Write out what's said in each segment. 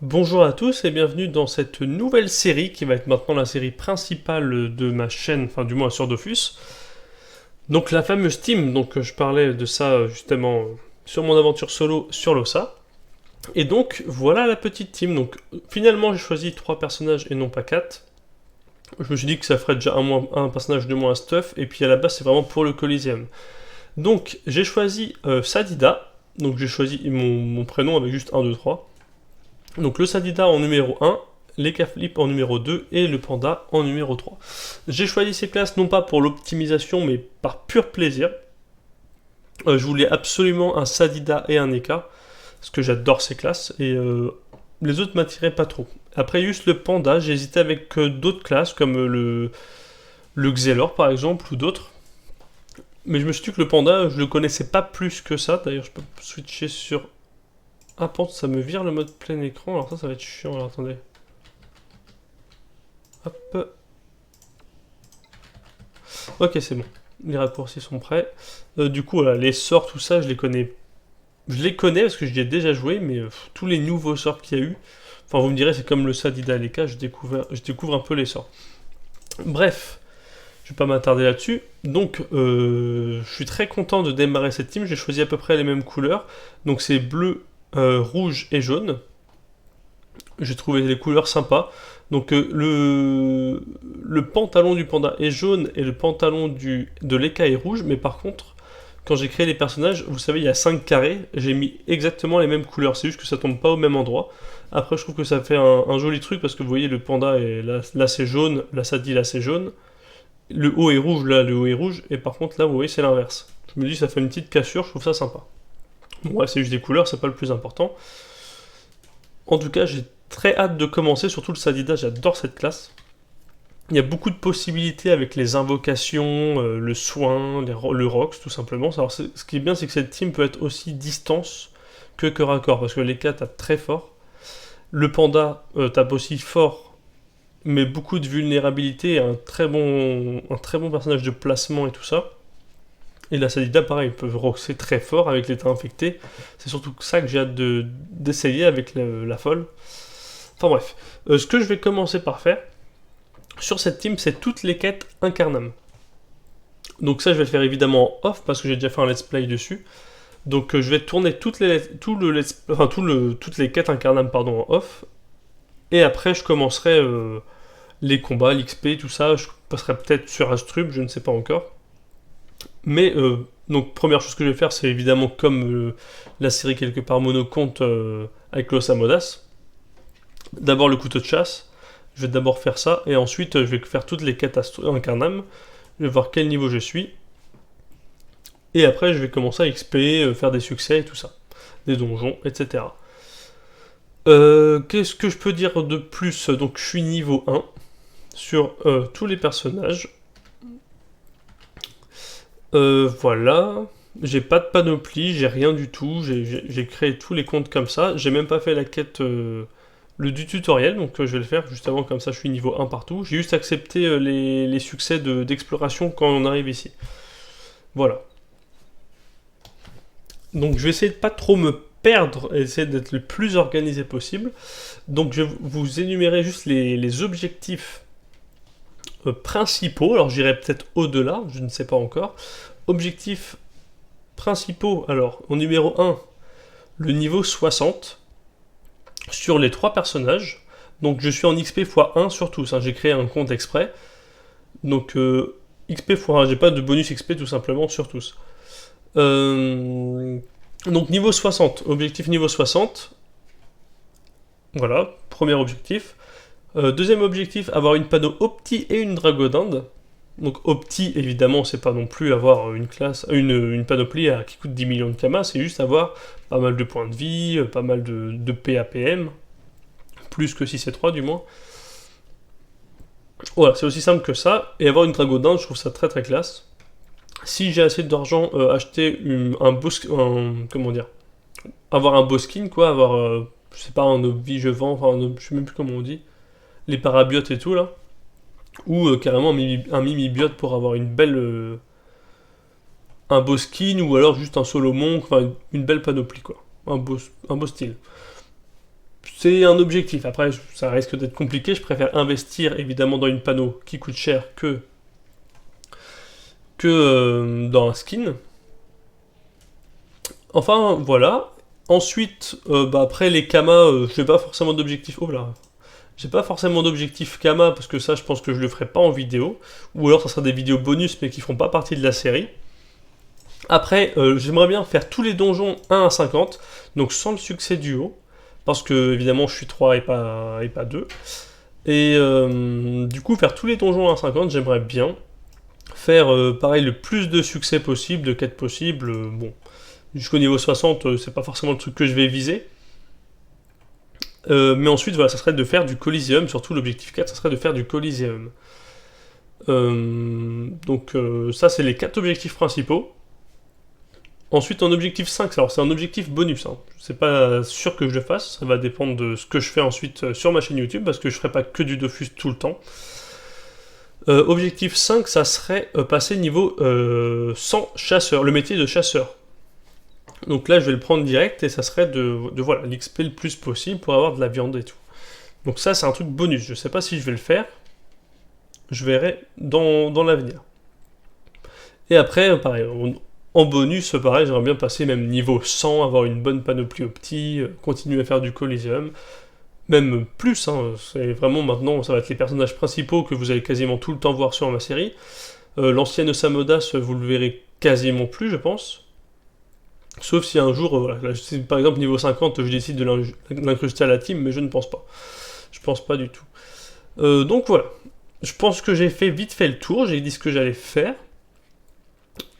Bonjour à tous et bienvenue dans cette nouvelle série qui va être maintenant la série principale de ma chaîne, enfin du moins sur Dofus. Donc la fameuse team, donc je parlais de ça justement sur mon aventure solo sur l'Ossa. Et donc voilà la petite team. Donc finalement j'ai choisi 3 personnages et non pas 4. Je me suis dit que ça ferait déjà un personnage de moins à stuff, et puis à la base c'est vraiment pour le Coliseum. Donc j'ai choisi Sadida, donc j'ai choisi mon prénom avec juste 1, 2, 3. Donc le Sadida en numéro 1, les Caflip en numéro 2 et le Panda en numéro 3. J'ai choisi ces classes non pas pour l'optimisation mais par pur plaisir. Je voulais absolument un Sadida et un Eka, parce que j'adore ces classes, et les autres m'attiraient pas trop. Après juste le Panda, j'ai hésité avec d'autres classes comme le Xelor par exemple ou d'autres. Mais je me suis dit que le Panda, je le connaissais pas plus que ça. D'ailleurs, je peux switcher sur... Ah, pente, ça me vire le mode plein écran. Alors ça va être chiant. Alors attendez. Hop. Ok, c'est bon. Les raccourcis sont prêts. Du coup, voilà, les sorts, tout ça, je les connais. Je les connais parce que j'y ai déjà joué, mais tous les nouveaux sorts qu'il y a eu. Enfin, vous me direz, c'est comme le Sadida Aleka, je découvre un peu les sorts. Bref, je vais pas m'attarder là-dessus. Donc, je suis très content de démarrer cette team. J'ai choisi à peu près les mêmes couleurs. Donc, c'est bleu, rouge et jaune. J'ai trouvé les couleurs sympas. Donc le pantalon du panda est jaune et le pantalon de l'Eka est rouge, mais par contre, quand j'ai créé les personnages, vous savez, il y a 5 carrés, j'ai mis exactement les mêmes couleurs, c'est juste que ça tombe pas au même endroit. Après, je trouve que ça fait un joli truc parce que vous voyez, le panda est là c'est jaune, là ça dit là c'est jaune. Le haut est rouge, là le haut est rouge, et par contre là vous voyez c'est l'inverse. Je me dis ça fait une petite cassure, je trouve ça sympa. Bon, ouais, c'est juste des couleurs, c'est pas le plus important. En tout cas, j'ai très hâte de commencer, surtout le Sadida, j'adore cette classe. Il y a beaucoup de possibilités avec les invocations, le soin, le Rox, tout simplement. Alors, ce qui est bien, c'est que cette team peut être aussi distance que cœur à corps, parce que les 4 tapent très fort. Le Panda tape aussi fort, mais beaucoup de vulnérabilité, et un très bon personnage de placement et tout ça. Et la Sadida, pareil, peut roxer très fort avec l'état infecté. C'est surtout ça que j'ai hâte d'essayer avec la folle. Enfin bref, ce que je vais commencer par faire sur cette team, c'est toutes les quêtes Incarnam. Donc ça, je vais le faire évidemment en off parce que j'ai déjà fait un let's play dessus. Donc je vais tourner toutes les quêtes Incarnam pardon, en off. Et après, je commencerai les combats, l'XP, tout ça. Je passerai peut-être sur Astrub, je ne sais pas encore. Mais donc première chose que je vais faire, c'est évidemment comme la série quelque part monoconte avec Los Amodas. D'abord le couteau de chasse. Je vais d'abord faire ça, et ensuite je vais faire toutes les quêtes Incarnam. Je vais voir quel niveau je suis. Et après, je vais commencer à XP, faire des succès et tout ça. Des donjons, etc. Qu'est-ce que je peux dire de plus? Donc, je suis niveau 1 sur tous les personnages. Voilà. J'ai pas de panoplie, j'ai rien du tout. J'ai créé tous les comptes comme ça. J'ai même pas fait la quête du tutoriel, donc je vais le faire juste avant, comme ça je suis niveau 1 partout. J'ai juste accepté les succès d'exploration quand on arrive ici. Voilà. Donc je vais essayer de pas trop me perdre et essayer d'être le plus organisé possible. Donc je vais vous énumérer juste les objectifs principaux. Alors j'irai peut-être au-delà, je ne sais pas encore. Objectifs principaux, alors en numéro 1, le niveau 60 sur les 3 personnages. Donc je suis en XP x1 sur tous, hein. J'ai créé un compte exprès. Donc XP x1, j'ai pas de bonus XP tout simplement sur tous. Donc niveau 60, objectif niveau 60. Voilà, premier objectif. Deuxième objectif, avoir une panneau Opti et une Dragodinde. Donc Opti, évidemment, c'est pas non plus avoir une panoplie qui coûte 10 millions de Kama, c'est juste avoir pas mal de points de vie, pas mal de PAPM, plus que 6 et 3 du moins. Voilà, c'est aussi simple que ça. Et avoir une Dragodinde, je trouve ça très très classe. Si j'ai assez d'argent, acheter comment dire, avoir un beau skin, quoi, avoir, je sais pas, un obvi je vends, enfin, je sais même plus comment on dit, les parabiotes et tout, là, ou carrément un mimi-biote pour avoir un beau skin, ou alors juste un solo monk, enfin, une belle panoplie, quoi, un beau style. c'est un objectif. Après, ça risque d'être compliqué. Je préfère investir évidemment dans une panneau qui coûte cher que dans un skin. Enfin, voilà. Ensuite, après les Kama, je n'ai pas forcément d'objectif. Oh là, j'ai pas forcément d'objectif Kama parce que ça, je pense que je le ferai pas en vidéo. Ou alors, ça sera des vidéos bonus mais qui feront pas partie de la série. Après, j'aimerais bien faire tous les donjons 1 à 50, donc sans le succès duo, parce que évidemment je suis 3 et pas 2. Et du coup, faire tous les donjons 1 à 50, j'aimerais bien. Faire pareil le plus de succès possible, de quêtes possibles. Bon, jusqu'au niveau 60, c'est pas forcément le truc que je vais viser. Mais ensuite, voilà, ça serait de faire du Coliseum, surtout l'objectif 4, ça serait de faire du Coliseum. Donc ça, c'est les 4 objectifs principaux. Ensuite, en objectif 5, alors c'est un objectif bonus, hein. C'est pas sûr que je le fasse, ça va dépendre de ce que je fais ensuite sur ma chaîne YouTube, parce que je ferai pas que du Dofus tout le temps. Objectif 5, ça serait passer niveau 100 chasseur, le métier de chasseur. Donc là, je vais le prendre direct, et ça serait de voilà, l'XP le plus possible pour avoir de la viande et tout. Donc ça, c'est un truc bonus, je sais pas si je vais le faire, je verrai dans l'avenir. Et après, pareil, en bonus, pareil, j'aimerais bien passer même niveau 100, avoir une bonne panoplie opti, continuer à faire du Coliseum, même plus, hein, c'est vraiment maintenant, ça va être les personnages principaux que vous allez quasiment tout le temps voir sur ma série. L'ancienne Osamodas, vous le verrez quasiment plus, je pense. Sauf si un jour, voilà, si par exemple niveau 50, je décide de l'incruster à la team, mais je ne pense pas. Je pense pas du tout. Donc voilà, je pense que j'ai fait vite fait le tour, j'ai dit ce que j'allais faire.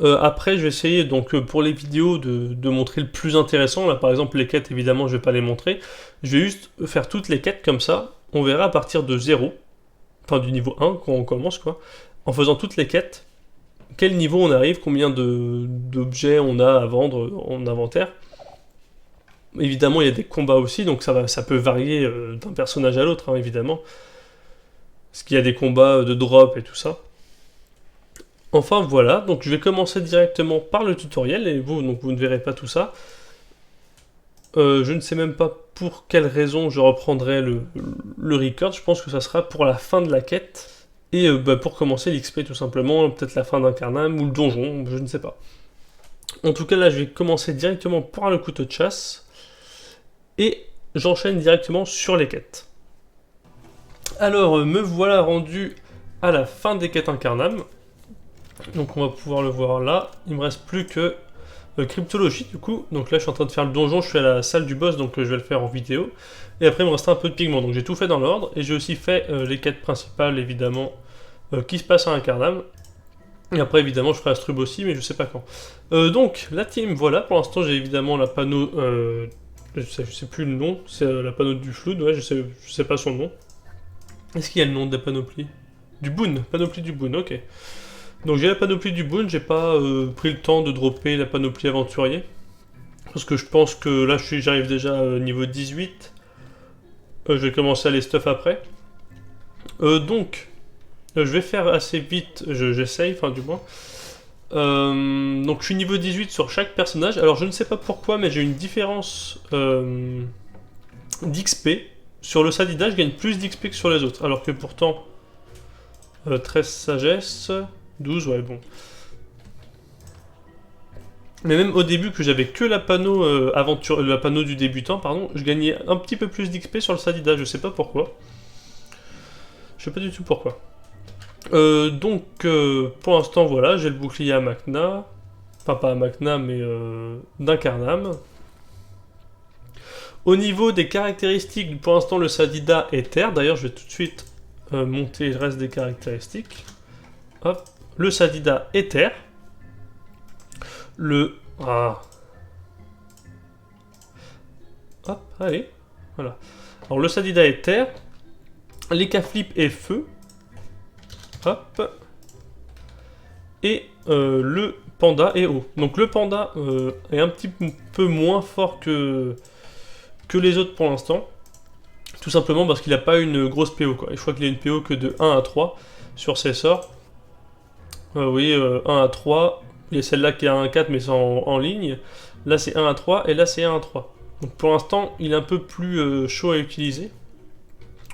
Après, je vais essayer, donc pour les vidéos, de montrer le plus intéressant. Là, par exemple, les quêtes, évidemment, je vais pas les montrer. Je vais juste faire toutes les quêtes comme ça. On verra à partir de 0, enfin du niveau 1, quand on commence, quoi. En faisant toutes les quêtes, quel niveau on arrive, combien d'objets on a à vendre en inventaire. Évidemment, il y a des combats aussi, donc ça peut varier d'un personnage à l'autre, hein, évidemment. Parce qu'il y a des combats de drop et tout ça. Enfin voilà, donc je vais commencer directement par le tutoriel, et vous, donc vous ne verrez pas tout ça. Je ne sais même pas pour quelle raison je reprendrai le record, je pense que ça sera pour la fin de la quête, et pour commencer l'XP tout simplement, peut-être la fin d'Incarnam ou le donjon, je ne sais pas. En tout cas là je vais commencer directement par le couteau de chasse, et j'enchaîne directement sur les quêtes. Alors me voilà rendu à la fin des quêtes Incarnam. Donc on va pouvoir le voir là. Il me reste plus que cryptologie du coup. Donc là je suis en train de faire le donjon, je suis à la salle du boss, donc je vais le faire en vidéo. Et après il me reste un peu de pigment, donc j'ai tout fait dans l'ordre. Et j'ai aussi fait les quêtes principales évidemment qui se passent à Incarnam. Et après évidemment je ferai Astrub aussi, mais je sais pas quand. Donc la team, voilà, pour l'instant j'ai évidemment la panneau... je sais plus le nom, c'est la panneau du Flood, ouais, je sais pas son nom. Est-ce qu'il y a le nom de la panoplie? Du Boon, panoplie du Boon, ok. Donc j'ai la panoplie du Boon, j'ai pas pris le temps de dropper la panoplie aventurier. Parce que je pense que là j'arrive déjà niveau 18. Je vais commencer à les stuff après. Donc, je vais faire assez vite, j'essaye, enfin du moins. Donc je suis niveau 18 sur chaque personnage. Alors je ne sais pas pourquoi, mais j'ai une différence d'XP. Sur le Sadida, je gagne plus d'XP que sur les autres. Alors que pourtant, 13 sagesse... 12, ouais, bon. Mais même au début, que j'avais que la panneau la panneau du débutant, pardon, je gagnais un petit peu plus d'XP sur le Sadida, je sais pas pourquoi. Je sais pas du tout pourquoi. Donc, pour l'instant, voilà, j'ai le bouclier à Makna. Enfin, pas à Makna, mais d'Incarnam. Au niveau des caractéristiques, pour l'instant, le Sadida est terre. D'ailleurs, je vais tout de suite monter le reste des caractéristiques. Hop. Le Sadida Ether. Le... Ah. Hop, allez. Voilà. Alors le Sadida Ether. Les K-Flip et Feu. Hop. Et le Panda et Eau. Donc le Panda est un petit peu moins fort que les autres pour l'instant. Tout simplement parce qu'il n'a pas une grosse PO, quoi. Je crois qu'il a une PO que de 1 à 3 sur ses sorts. Oui, 1 à 3. Il y a celle-là qui est 1 à 4, mais c'est en ligne. Là, c'est 1 à 3, et là, c'est 1 à 3. Donc pour l'instant, il est un peu plus chaud à utiliser.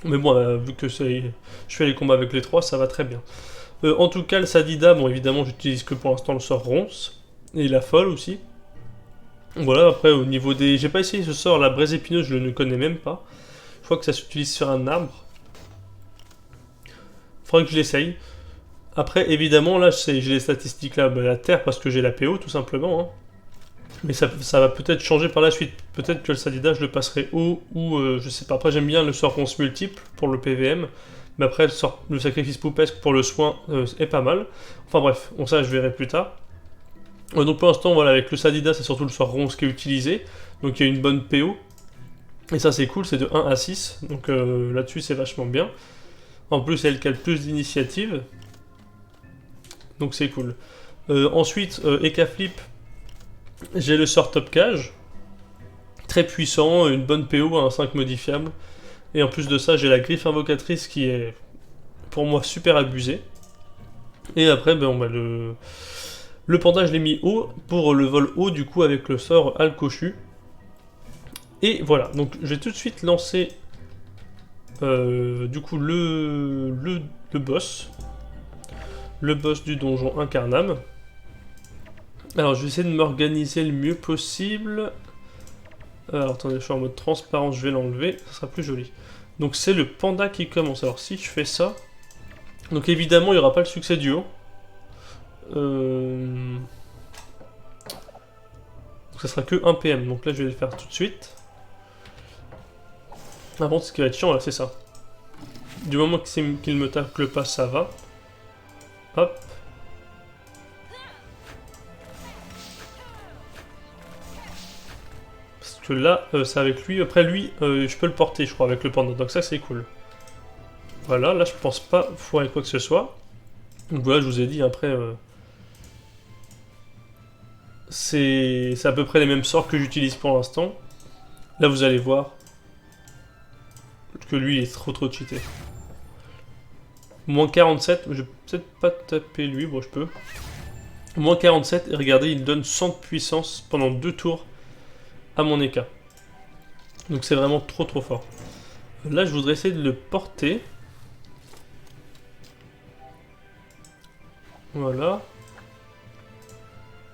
Mais bon, vu que je fais les combats avec les trois, ça va très bien. En tout cas, le Sadida, bon évidemment, j'utilise que pour l'instant le sort ronce. Et la folle aussi. Voilà, après au niveau des... J'ai pas essayé ce sort, la braise épineuse, je ne connais même pas. Je crois que ça s'utilise sur un arbre. Faudrait que je l'essaye. Après, évidemment, là, j'ai les statistiques là, la terre, parce que j'ai la PO, tout simplement. Hein. Mais ça va peut-être changer par la suite. Peut-être que le Sadida, je le passerai haut, ou je sais pas. Après, j'aime bien le sort ronce multiple pour le PVM. Mais après, le sacrifice poupesque pour le soin est pas mal. Enfin bref, ça, je verrai plus tard. Donc pour l'instant, voilà, avec le Sadida, c'est surtout le sort ronce qui est utilisé. Donc il y a une bonne PO. Et ça, c'est cool, c'est de 1 à 6. Donc là-dessus, c'est vachement bien. En plus, elle a le plus d'initiative. Donc c'est cool. Ensuite, Eka Flip, j'ai le sort Top Cage. Très puissant, une bonne PO, un 5 modifiable. Et en plus de ça, j'ai la griffe invocatrice qui est pour moi super abusée. Et après, ben, le panda, je l'ai mis haut pour le vol haut, du coup, avec le sort Alcochu. Et voilà, donc je vais tout de suite lancer du coup le boss. Le boss du donjon Incarnam. Alors je vais essayer de m'organiser le mieux possible. Alors attendez, je suis en mode transparent, je vais l'enlever, ça sera plus joli. Donc c'est le panda qui commence. Alors si je fais ça... Donc évidemment il n'y aura pas le succès du haut. Donc ça sera que 1 PM, donc là je vais le faire tout de suite. Par contre ce qui va être chiant là c'est ça. Du moment qu'il me tacle pas, ça va. Hop. Parce que là, c'est avec lui. Après lui, je peux le porter, je crois, avec le panda. Donc ça, c'est cool. Voilà, là, je pense pas foirer quoi que ce soit. Donc voilà, je vous ai dit, après... c'est à peu près les mêmes sorts que j'utilise pour l'instant. Là, vous allez voir que lui, il est trop cheaté. Moins 47, je vais peut-être pas taper lui, bon, je peux. Moins 47, et regardez, il donne 100 de puissance pendant 2 tours à mon Eka. Donc c'est vraiment trop fort. Là, je voudrais essayer de le porter. Voilà.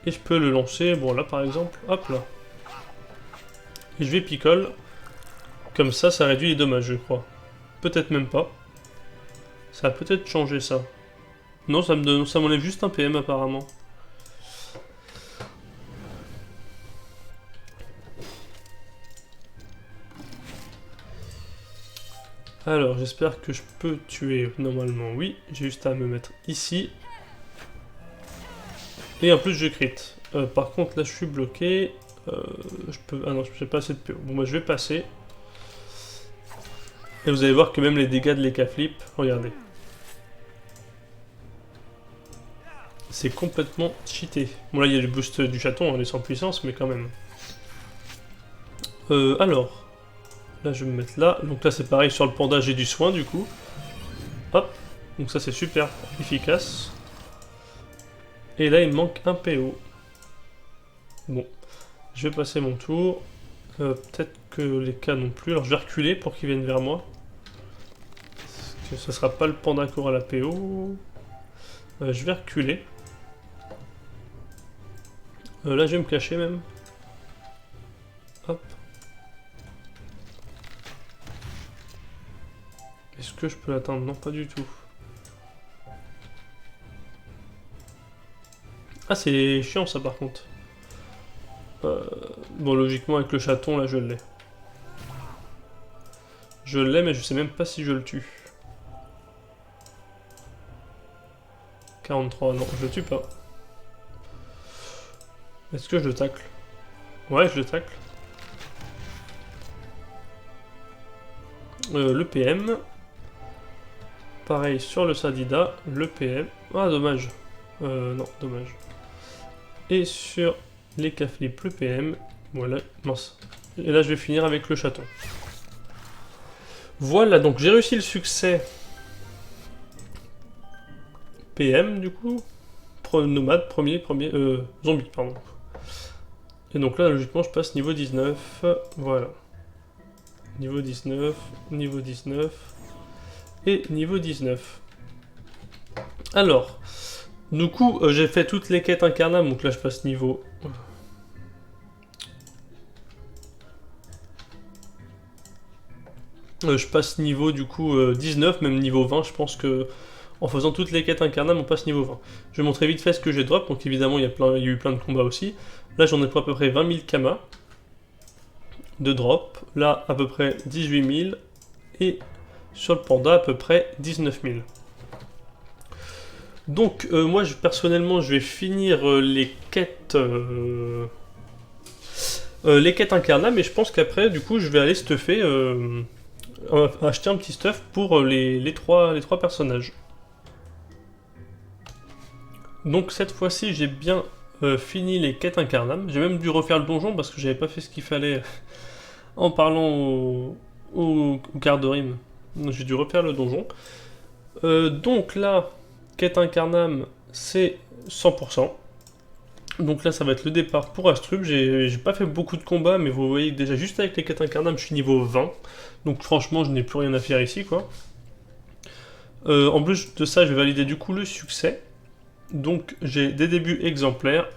Et je peux le lancer, bon là par exemple, hop là. Et je vais picole. Comme ça réduit les dommages, je crois. Peut-être même pas. Ça a peut-être changé ça. Non, ça m'enlève juste un PM apparemment. Alors, j'espère que je peux tuer normalement. Oui, j'ai juste à me mettre ici. Et en plus, je crit. Par contre, là, je suis bloqué. Je peux... Ah non, je n'ai pas assez de PO. Bon, bah, je vais passer. Et vous allez voir que même les dégâts de l'Eka Flip, regardez. C'est complètement cheaté. Bon, là, il y a le boost du chaton, on est sans puissance, mais quand même. Alors... Là, je vais me mettre là. Donc là, c'est pareil, sur le panda, j'ai du soin, du coup. Hop. Donc ça, c'est super efficace. Et là, il me manque un PO. Bon. Je vais passer mon tour. Peut-être que les cas non plus. Alors, je vais reculer pour qu'ils viennent vers moi. Parce que ce sera pas le panda qui aura la PO. Je vais reculer. Là, je vais me cacher, même. Hop. Est-ce que je peux l'atteindre? Non, pas du tout. Ah, c'est chiant ça par contre. Bon, logiquement, avec le chaton, là, je l'ai. Je l'ai, mais je sais même pas si je le tue. 43, non, je le tue pas. Est-ce que je le tacle? Ouais, je le tacle. Le PM. Pareil sur le Sadida, le PM. Ah, dommage. Non, dommage. Et sur les Flip, le PM. Voilà, mince. Et là, je vais finir avec le chaton. Voilà, donc j'ai réussi le succès. PM, du coup. Nomade, zombie, pardon. Et donc là, logiquement, je passe niveau 19. Voilà. Niveau 19, niveau 19 et niveau 19. Alors, du coup, j'ai fait toutes les quêtes incarnables, donc là je passe niveau... je passe niveau du coup 19, même niveau 20, je pense que en faisant toutes les quêtes incarnables, on passe niveau 20. Je vais montrer vite fait ce que j'ai drop, donc évidemment il y a eu plein de combats aussi. Là j'en ai pour à peu près 20 000 kamas de drop, là à peu près 18 000, et sur le panda à peu près 19 000. Donc moi personnellement je vais finir les quêtes incarnables, mais je pense qu'après du coup je vais aller stuffer, acheter un petit stuff pour les trois personnages. Donc cette fois-ci j'ai bien fini les quêtes incarnables, j'ai même dû refaire le donjon parce que j'avais pas fait ce qu'il fallait en parlant au quart de rime. Donc j'ai dû refaire le donjon. Donc là, quête incarnable, c'est 100%. Donc là, ça va être le départ pour Astrub. J'ai pas fait beaucoup de combats, mais vous voyez que déjà, juste avec les quêtes incarnables, je suis niveau 20. Donc franchement, je n'ai plus rien à faire ici, quoi. En plus de ça, je vais valider du coup le succès. Donc j'ai des débuts exemplaires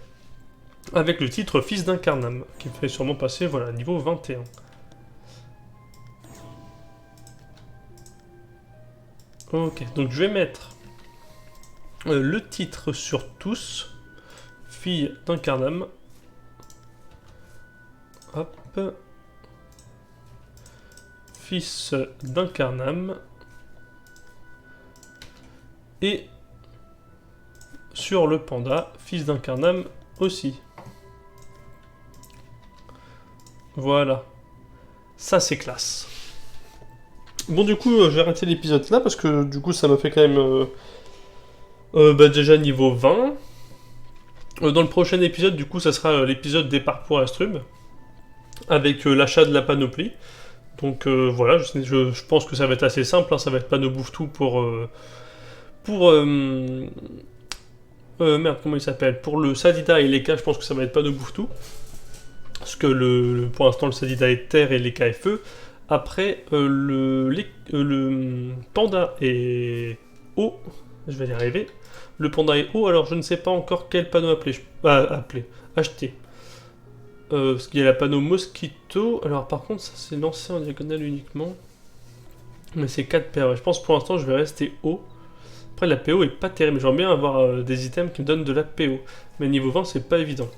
avec le titre Fils d'Incarnam, qui me fait sûrement passer, voilà, niveau 21. Ok, donc je vais mettre le titre sur tous, fille d'Incarnam. Hop. Fils d'Incarnam. Et sur le panda, fils d'Incarnam aussi. Voilà. Ça c'est classe. Bon du coup je vais arrêter l'épisode là parce que du coup ça m'a fait quand même déjà niveau 20. Dans le prochain épisode du coup ça sera l'épisode départ pour Astrub avec l'achat de la panoplie. Donc voilà, je pense que ça va être assez simple, hein, ça va être panneau bouffe tout merde, comment il s'appelle, pour le Sadida et l'Eka, je pense que ça va être panneau bouffe tout. Parce que pour l'instant le Sadida est terre et l'Eka est feu. Après, le panda est eau. Je vais y arriver. Le panda est eau, alors je ne sais pas encore quel panneau acheter. Parce qu'il y a la panneau mosquito. Alors par contre, ça c'est lancé en diagonale uniquement. Mais c'est 4 paires. Je pense pour l'instant je vais rester haut. Après la PO est pas terrible. J'aimerais bien avoir des items qui me donnent de la PO. Mais niveau 20 c'est pas évident.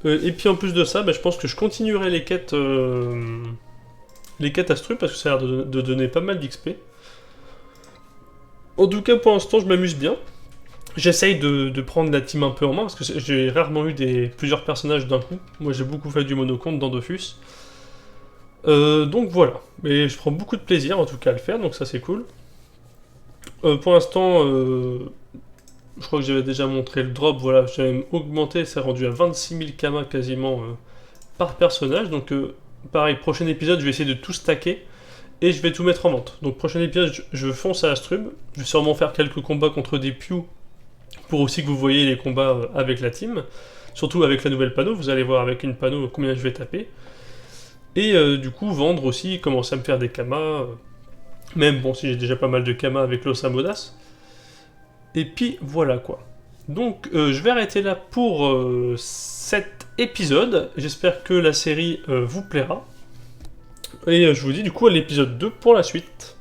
Et puis en plus de ça, je pense que je continuerai les quêtes Astrub parce que ça a l'air de donner pas mal d'XP. En tout cas pour l'instant je m'amuse bien. J'essaye de prendre la team un peu en main parce que j'ai rarement eu plusieurs personnages d'un coup. Moi j'ai beaucoup fait du monocompte dans Dofus. Donc voilà. Mais je prends beaucoup de plaisir en tout cas à le faire, donc ça c'est cool. Pour l'instant, je crois que j'avais déjà montré le drop, voilà, j'avais augmenté, c'est rendu à 26 000 kamas quasiment par personnage. Donc pareil, prochain épisode, je vais essayer de tout stacker et je vais tout mettre en vente. Donc prochain épisode, je fonce à Astrub, je vais sûrement faire quelques combats contre des Pew pour aussi que vous voyez les combats avec la team. Surtout avec la nouvelle panneau, vous allez voir avec une panneau combien je vais taper. Et du coup, vendre aussi, commencer à me faire des kamas. Même bon, si j'ai déjà pas mal de kamas avec Los Amodas. Et puis voilà quoi. Donc je vais arrêter là pour cet épisode. J'espère que la série vous plaira. Et je vous dis du coup à l'épisode 2 pour la suite.